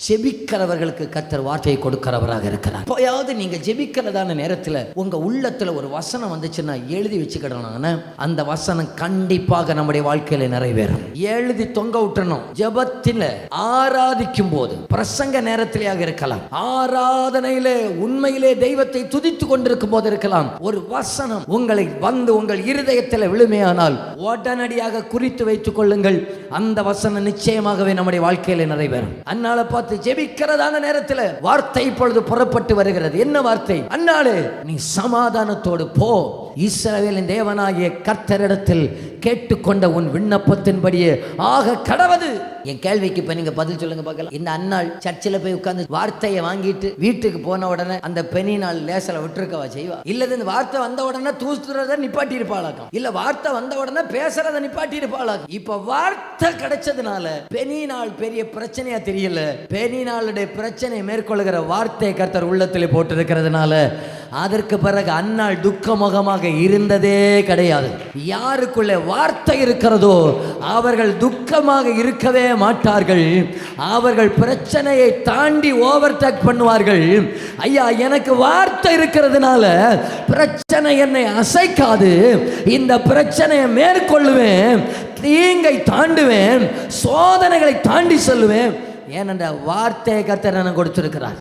ஜெபிக்கிறவர்களுக்கு கர்த்தர் வார்த்தையை கொடுக்கிறவராக இருக்கிறார். எப்போயாவது நீங்க ஜெபிக்கிறதான நேரத்தில் உங்க உள்ளத்துல ஒரு வசனம் வந்துச்சுன்னா எழுதி வச்சுக்கிடணும். அந்த வசனம் கண்டிப்பாக நம்முடைய வாழ்க்கையில நிறைவேறும். எழுதி தொங்க விட்டணும். ஜெபத்தில் ஆராதிக்கும் போது, பிரசங்க நேரத்திலேயாக இருக்கலாம், ஆராதனையிலே உண்மையிலே தெய்வத்தை துதித்து கொண்டிருக்கும் போது இருக்கலாம், ஒரு வசனம் உங்களை வந்து உங்கள் இருதயத்தில் விழுமையானால் உடனடியாக குறித்து வைத்துக் கொள்ளுங்கள். அந்த வசனம் நிச்சயமாகவே நம்முடைய வாழ்க்கையில நிறைவேறும். அன்னால பார்த்து ஜெபிக்கிறதான நேரத்தில் வார்த்தை இப்பொழுது புறப்பட்டு வருகிறது. என்ன வார்த்தை? அன்னாலே நீ சமாதானத்தோடு போ, இஸ்ரவேலின் தேவனாகிய கர்த்தரிடத்தில் கேட்டுக்கொண்ட உன் விண்ணப்பத்தின்படியே ஆக கடவது. என் கேள்விக்கு இப்ப நீங்க பதில் சொல்லுங்க பார்க்கலாம். இந்த அன்னாள் சர்ச்சில் போய் உட்கார்ந்து வார்த்தையை வாங்கிட்டு வீட்டுக்கு போன உடனே அந்த பெண்ணினால் லேசல விட்டுருக்கவா செய்வா? இல்லது இந்த வார்த்தை வந்த உடனே தூசுறத நிப்பாட்டி இருப்பாளாக்கும், இல்ல வார்த்தை வந்த உடனே பேசுறத நிப்பாட்டி இருப்பாளாக்கும். இப்ப வார்த்தை கிடைச்சதுனால பெண்ணினால் பெரிய பிரச்சனையா தெரியல, பெண்ணினாளுடைய பிரச்சனை மேற்கொள்கிற வார்த்தை கர்த்தர் உள்ளத்தில் போட்டிருக்கிறதுனால அதற்கு பிறகு அன்னாள் துக்கமுகமாக இருந்ததே கிடையாது. யாருக்குள்ளே வார்த்தை இருக்கிறதோ அவர்கள் துக்கமாக இருக்கவே மாட்டார்கள். அவர்கள் பிரச்சனையை தாண்டி ஓவர்டேக் பண்ணுவார்கள். ஐயா, எனக்கு வார்த்தை இருக்கிறதுனால பிரச்சனை என்னை அசைக்காது, இந்த பிரச்சனையை மேற்கொள்ளுவேன், தீங்கை தாண்டுவேன், சோதனைகளை தாண்டி செல்லுவேன். ஏனென்ற வார்த்தையை கர்த்தர் எனக்கு கொடுத்திருக்கிறார்.